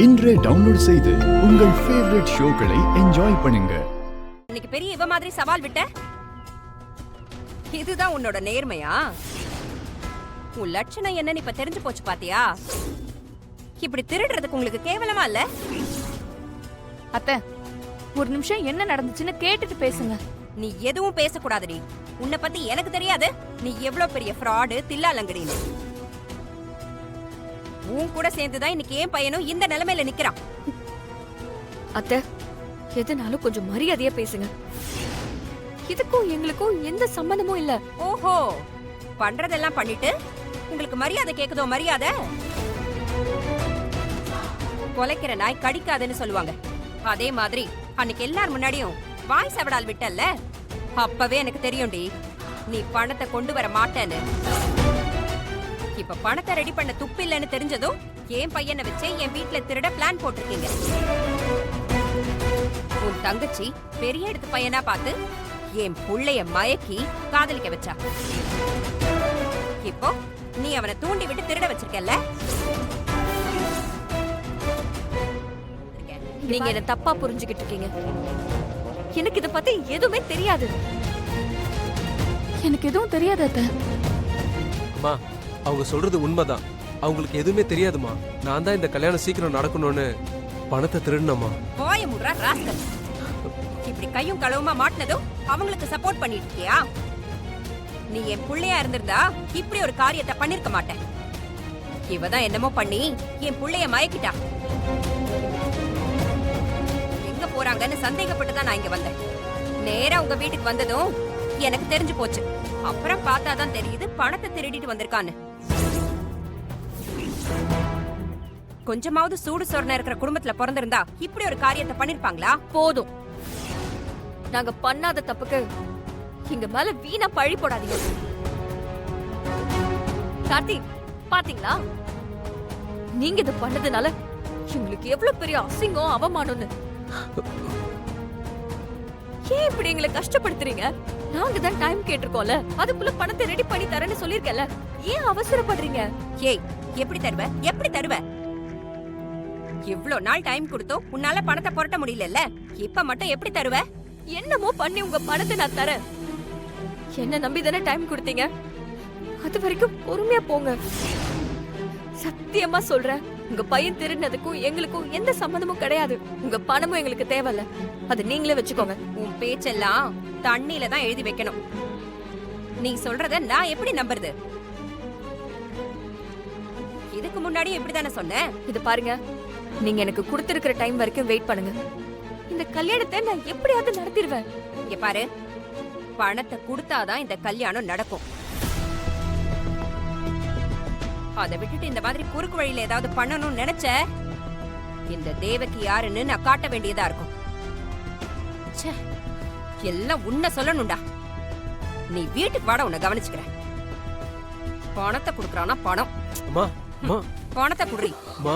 இன்றே டவுன்லோட் செய்து உங்கள் ஃபேவரட் ஷோக்களை என்ஜாய் பண்ணுங்க. இன்னைக்கு பெரிய இவ மாதிரி சவால் விட்ட, இதுதான் உன்னோட நேர்மையா? உன் லட்சணம் என்னன்னு இப்ப தெரிஞ்சு போச்சு பாத்தியா? இப்படி திருடுறதுக்கு உங்களுக்கு கேவலமா இல்ல? அத்தை, ஒரு நிமிஷம் என்ன நடந்துச்சுன்னு கேட்டுட்டு பேசுங்க. நீ எதுவும் பேசக்கூடாதுடி. உன்னை பத்தி எனக்கு தெரியாது நீ எவ்வளவு பெரிய ஃப்ராடு, தில்லாலங்கடின்னு. உன் கூட சேர்ந்துதான் இன்னைக்கு என் பையனும் இந்த நிலைமையில நிக்கிறான். அத்தை, எதுனாலும் கொஞ்சம் மரியாதையா பேசுங்க. இதுக்கும் எங்களுக்கும் எந்த சம்பந்தமும் இல்ல. ஓஹோ, பண்றதெல்லாம் பண்ணிட்டு உங்களுக்கு மரியாதை கேக்குதோ? மரியாதை கொலைக்கிற நாய் கடிக்காதுன்னு சொல்லுவாங்க. அதே மாதிரி அன்னைக்கு எல்லார் முன்னாடியும் வாய் சவடால் விட்டல்ல, அப்பவே எனக்கு தெரியும்டி நீ பணத்தை கொண்டு வர மாட்டேன்னு. இப்ப பணத்தை ரெடி பண்ண துப்பு இல்லைன்னு தெரிஞ்சதும் என் பையனை வச்சே என் வீட்டுல திருட பிளான் போட்டிருக்கீங்க. உன் தங்கச்சி பெரிய இடத்து பையனா பார்த்து என் புள்ளைய மயக்கி காதலிக்க வச்சா. இப்போ நீ அவனை தூண்டி விட்டு திருட வச்சிருக்கல. நீங்க என்ன தப்பா புரிஞ்சுகிட்டு இருக்கீங்க. எனக்கு இத பத்தி எதுவுமே தெரியாது. எனக்கு எதுவும் தெரியாது அத்தை. அம்மா, அவங்க சொல்றது உண்மைதான். அவங்களுக்கு எதுவுமே தெரியாதுமா. நான் தான் இந்த கல்யாணம் சீக்கிரம் நடக்கணும்னு பணத்தை திருடணுமா. போய முடுறா ராஸ்கல். இப்படி கையும் களவுமா மாட்டினதும் அவங்களுக்கு சப்போர்ட் பண்ணிட்டு இருக்கியா? நீ என் புள்ளையா இருந்திருந்தா இப்படி ஒரு காரியத்தை பண்ணிருக்க மாட்டேன். இவதான் என்னமோ பண்ணி என் புள்ளைய மயக்கிட்டா. எங்க போறாங்கன்னு சந்தேகப்பட்டுதான் நான் இங்க வந்தேன். நேரா உங்க வீட்டுக்கு வந்ததும் எனக்கு தெரிஞ்சு போச்சு. அப்புறம் பார்த்தாதான் தெரியுது பணத்தை திருடிட்டு வந்திருக்கான்னு. கொஞ்சமாவது சூடு சொரணை இருக்கிற குடும்பத்துல பிறந்திருந்தா இப்படி ஒரு காரியத்தை பண்ணிருப்பாங்களா? போதும், நாங்க பண்ணாத தப்புக்கு இங்க மேல வீணா பழி போடாதீங்க. கார்த்தி, பாத்தீங்களா நீங்க இது பண்ணதுனால உங்களுக்கு எவ்வளவு பெரிய அசிங்கம், அவமானம்னு. ஏன் இப்படி எங்களை கஷ்டப்படுத்துறீங்க? நாங்க தான் டைம் கேட்டிருக்கோம்ல, அதுக்குள்ள பணத்தை ரெடி பண்ணி தரேன்னு சொல்லிருக்கல. ஏன் அவசரப்படுறீங்க? ஏய், எப்படி தருவ? எப்படி தருவ? இவ்ளோ நாள் டைம் கொடுத்தோம், உன்னால பணத்தை புரட்ட முடியல. இப்ப மட்டும் எப்படி தருவ? என்னமோ பண்ணி உங்க பணத்தை நான் தரேன். என்ன நம்பி தானே டைம் கொடுத்தீங்க. அது வரைக்கும் பொறுமையா போங்க. சத்தியமா சொல்றேன், உங்க பையன் திருடினதுக்கும் எங்களுக்கும் எந்த சம்பந்தமும் கிடையாது. உங்க பணமும் எங்களுக்கு தேவையில்ல, அது நீங்களே வச்சுக்கோங்க. உன் பேச்செல்லாம் தண்ணியில தான் எழுதி வைக்கணும். நீ சொல்றத நான் எப்படி நம்புறது? இதுக்கு முன்னாடி இப்படிதானே சொன்னேன். இது பாருங்க, நீங்க எனக்கு கொடுத்திருக்கிற டைம் வரைக்கும் வெயிட் பண்ணுங்க. இந்த கல்யாணத்தை நான் எப்படியாவது நடத்திடுவேன். இங்க பாரு, பணத்தை கொடுத்தாதான் இந்த கல்யாணம் நடக்கும். அதை விட்டுட்டு இந்த மாதிரி குறுக்கு வழியில ஏதாவது பண்ணணும்னு நினைச்ச, இந்த தேவகி யாருன்னு நான் காட்ட வேண்டியதா இருக்கும். எல்லாம் உன்னை சொல்லணும்டா. நீ வீட்டுக்கு வாட, உன்னை கவனிச்சுக்கிறேன். பணத்தை குடுக்கறானா பணம். அம்மா, அம்மா, பணத்தை குடுறி. அம்மா.